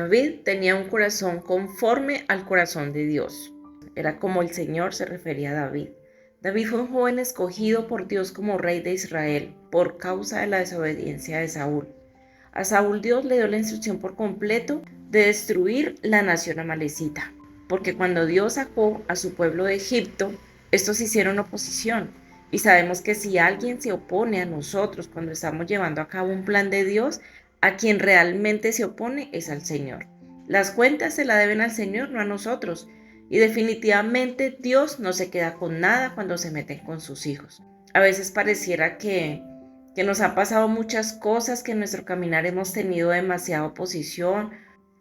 David tenía un corazón conforme al corazón de Dios. Era como el Señor se refería a David. David fue un joven escogido por Dios como rey de Israel por causa de la desobediencia de Saúl. A Saúl Dios le dio la instrucción por completo de destruir la nación amalecita, porque cuando Dios sacó a su pueblo de Egipto, estos hicieron oposición. Y sabemos que si alguien se opone a nosotros cuando estamos llevando a cabo un plan de Dios, a quien realmente se opone es al Señor. Las cuentas se la deben al Señor, no a nosotros. Y definitivamente Dios no se queda con nada cuando se meten con sus hijos. A veces pareciera que nos han pasado muchas cosas, que en nuestro caminar hemos tenido demasiada oposición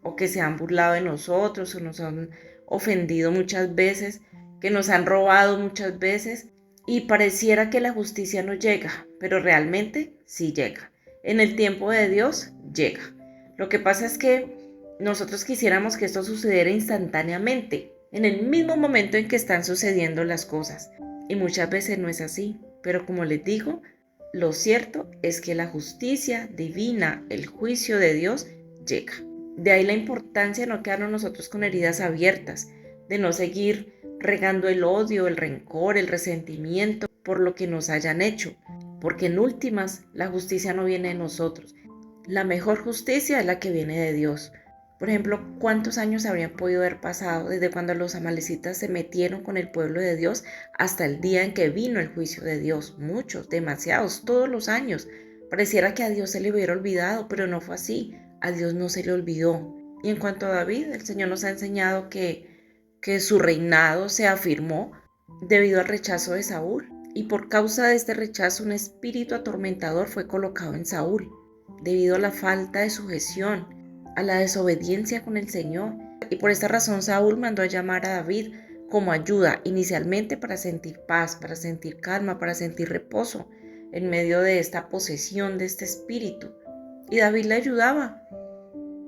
o que se han burlado de nosotros o nos han ofendido muchas veces, que nos han robado muchas veces y pareciera que la justicia no llega, pero realmente sí llega. En el tiempo de Dios llega. Lo que pasa es que nosotros quisiéramos que esto sucediera instantáneamente, en el mismo momento en que están sucediendo las cosas. Y muchas veces no es así, pero como les digo, lo cierto es que la justicia divina, el juicio de Dios, llega. De ahí la importancia de no quedarnos nosotros con heridas abiertas, de no seguir regando el odio, el rencor, el resentimiento por lo que nos hayan hecho, porque en últimas la justicia no viene de nosotros. La mejor justicia es la que viene de Dios. Por ejemplo, ¿cuántos años habrían podido haber pasado desde cuando los amalecitas se metieron con el pueblo de Dios hasta el día en que vino el juicio de Dios? Muchos, demasiados, todos los años. Pareciera que a Dios se le hubiera olvidado, pero no fue así. A Dios no se le olvidó. Y en cuanto a David, el Señor nos ha enseñado que su reinado se afirmó debido al rechazo de Saúl. Y por causa de este rechazo, un espíritu atormentador fue colocado en Saúl, debido a la falta de sujeción, a la desobediencia con el Señor. Y por esta razón Saúl mandó a llamar a David como ayuda, inicialmente para sentir paz, para sentir calma, para sentir reposo en medio de esta posesión de este espíritu. Y David le ayudaba.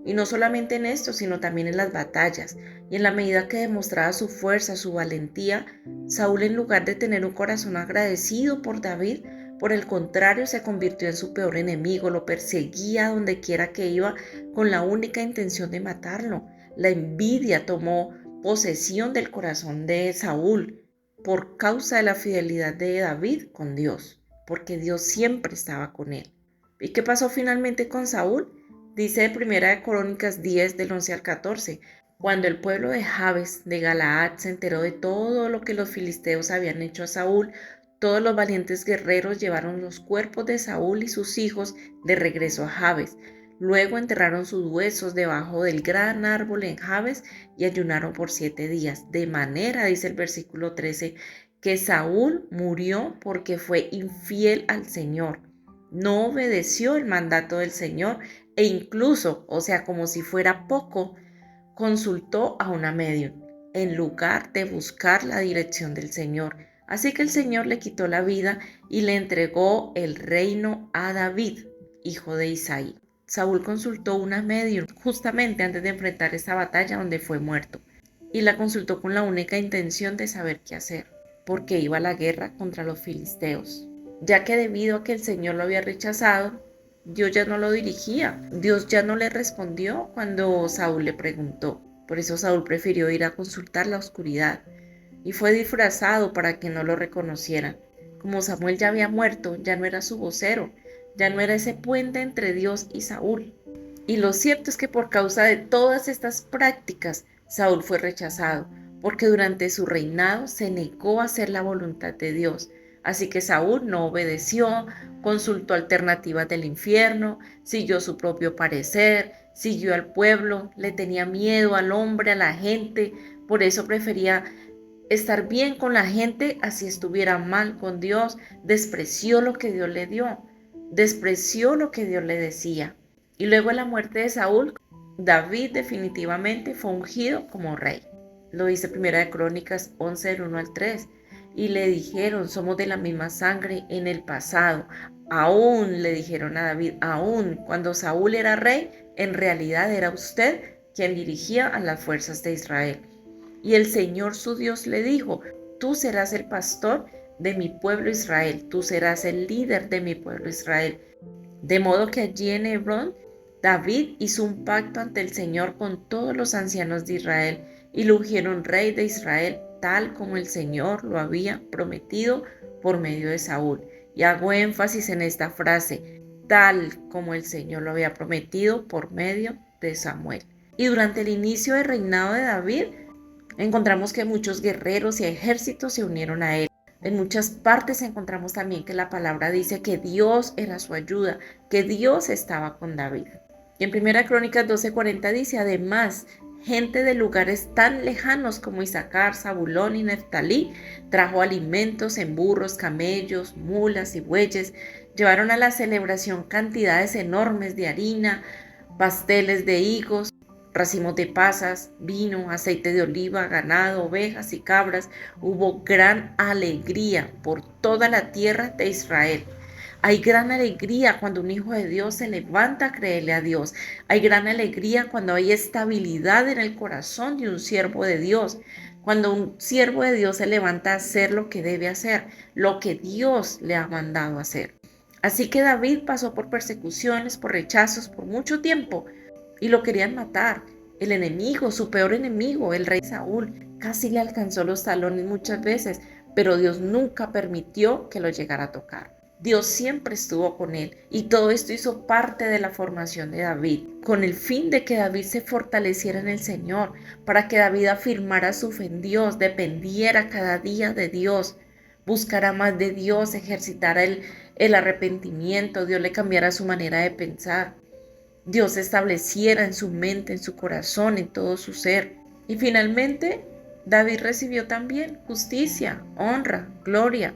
Y no solamente en esto, sino también en las batallas. Y en la medida que demostraba su fuerza, su valentía, Saúl, en lugar de tener un corazón agradecido por David, por el contrario, se convirtió en su peor enemigo, lo perseguía donde quiera que iba con la única intención de matarlo. La envidia tomó posesión del corazón de Saúl por causa de la fidelidad de David con Dios, porque Dios siempre estaba con él. ¿Y qué pasó finalmente con Saúl? Dice Primera de Crónicas 10 del 11 al 14, cuando el pueblo de Jabes de Galaad se enteró de todo lo que los filisteos habían hecho a Saúl, todos los valientes guerreros llevaron los cuerpos de Saúl y sus hijos de regreso a Jabes. Luego enterraron sus huesos debajo del gran árbol en Jabes y ayunaron por 7 días. De manera, dice el versículo 13, que Saúl murió porque fue infiel al Señor. No obedeció el mandato del Señor e incluso, o sea, como si fuera poco, consultó a una medium en lugar de buscar la dirección del Señor. Así que el Señor le quitó la vida y le entregó el reino a David, hijo de Isaí. Saúl consultó una medium justamente antes de enfrentar esta batalla donde fue muerto, y la consultó con la única intención de saber qué hacer, porque iba a la guerra contra los filisteos, ya que debido a que el Señor lo había rechazado, Dios ya no lo dirigía, Dios ya no le respondió cuando Saúl le preguntó. Por eso Saúl prefirió ir a consultar la oscuridad y fue disfrazado para que no lo reconocieran. Como Samuel ya había muerto, ya no era su vocero, ya no era ese puente entre Dios y Saúl. Y lo cierto es que por causa de todas estas prácticas, Saúl fue rechazado, porque durante su reinado se negó a hacer la voluntad de Dios. Así que Saúl no obedeció, consultó alternativas del infierno, siguió su propio parecer, siguió al pueblo, le tenía miedo al hombre, a la gente, por eso prefería estar bien con la gente así estuviera mal con Dios. Despreció lo que Dios le dio, despreció lo que Dios le decía. Y luego de la muerte de Saúl, David definitivamente fue ungido como rey. Lo dice Primera de Crónicas 11 del 1 al 3. Y le dijeron, somos de la misma sangre en el pasado. Aún le dijeron a David, aún cuando Saúl era rey, en realidad era usted quien dirigía a las fuerzas de Israel. Y el Señor su Dios le dijo, tú serás el pastor de mi pueblo Israel, tú serás el líder de mi pueblo Israel. De modo que allí en Hebrón David hizo un pacto ante el Señor con todos los ancianos de Israel y lo ungieron rey de Israel, tal como el Señor lo había prometido por medio de Saúl. Y hago énfasis en esta frase, tal como el Señor lo había prometido por medio de Samuel. Y durante el inicio del reinado de David, encontramos que muchos guerreros y ejércitos se unieron a él. En muchas partes encontramos también que la palabra dice que Dios era su ayuda, que Dios estaba con David. Y en 1 Crónicas 12:40 dice, además, gente de lugares tan lejanos como Isaacar, Zabulón y Neftalí trajo alimentos en burros, camellos, mulas y bueyes. Llevaron a la celebración cantidades enormes de harina, pasteles de higos, racimos de pasas, vino, aceite de oliva, ganado, ovejas y cabras. Hubo gran alegría por toda la tierra de Israel. Hay gran alegría cuando un hijo de Dios se levanta a creerle a Dios. Hay gran alegría cuando hay estabilidad en el corazón de un siervo de Dios. Cuando un siervo de Dios se levanta a hacer lo que debe hacer, lo que Dios le ha mandado hacer. Así que David pasó por persecuciones, por rechazos, por mucho tiempo y lo querían matar. El enemigo, su peor enemigo, el rey Saúl, casi le alcanzó los talones muchas veces, pero Dios nunca permitió que lo llegara a tocar. Dios siempre estuvo con él y todo esto hizo parte de la formación de David, con el fin de que David se fortaleciera en el Señor, para que David afirmara su fe en Dios, dependiera cada día de Dios, buscara más de Dios, ejercitara el arrepentimiento, Dios le cambiara su manera de pensar. Dios estableciera en su mente, en su corazón, en todo su ser. Y finalmente, David recibió también justicia, honra, gloria.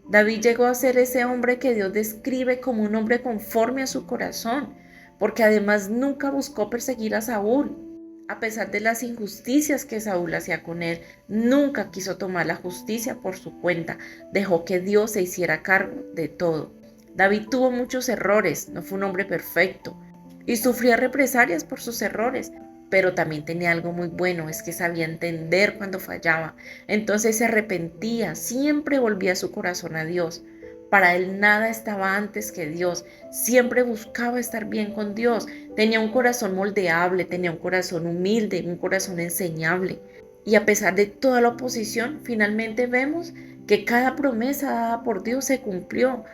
David llegó a ser ese hombre que Dios describe como un hombre conforme a su corazón, porque además nunca buscó perseguir a Saúl. A pesar de las injusticias que Saúl hacía con él, nunca quiso tomar la justicia por su cuenta, dejó que Dios se hiciera cargo de todo. David tuvo muchos errores, no fue un hombre perfecto, y sufría represalias por sus errores, pero también tenía algo muy bueno, es que sabía entender cuando fallaba. Entonces se arrepentía, siempre volvía su corazón a Dios. Para él nada estaba antes que Dios, siempre buscaba estar bien con Dios. Tenía un corazón moldeable, tenía un corazón humilde, un corazón enseñable. Y a pesar de toda la oposición, finalmente vemos que cada promesa dada por Dios se cumplió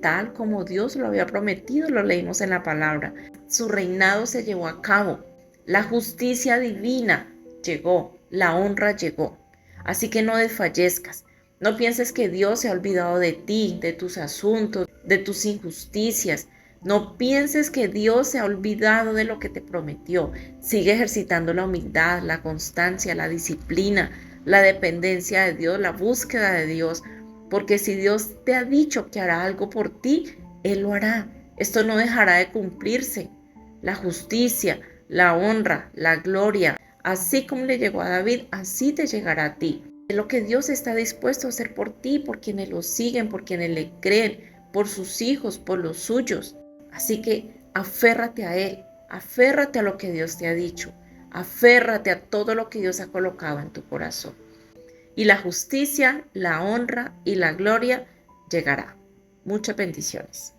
tal como Dios lo había prometido, lo leímos en la palabra. Su reinado se llevó a cabo, la justicia divina llegó, la honra llegó. Así que no desfallezcas, no pienses que Dios se ha olvidado de ti, de tus asuntos, de tus injusticias. No pienses que Dios se ha olvidado de lo que te prometió. Sigue ejercitando la humildad, la constancia, la disciplina, la dependencia de Dios, la búsqueda de Dios. Porque si Dios te ha dicho que hará algo por ti, Él lo hará. Esto no dejará de cumplirse. La justicia, la honra, la gloria, así como le llegó a David, así te llegará a ti. Es lo que Dios está dispuesto a hacer por ti, por quienes lo siguen, por quienes le creen, por sus hijos, por los suyos. Así que aférrate a Él, aférrate a lo que Dios te ha dicho, aférrate a todo lo que Dios ha colocado en tu corazón. Y la justicia, la honra y la gloria llegará. Muchas bendiciones.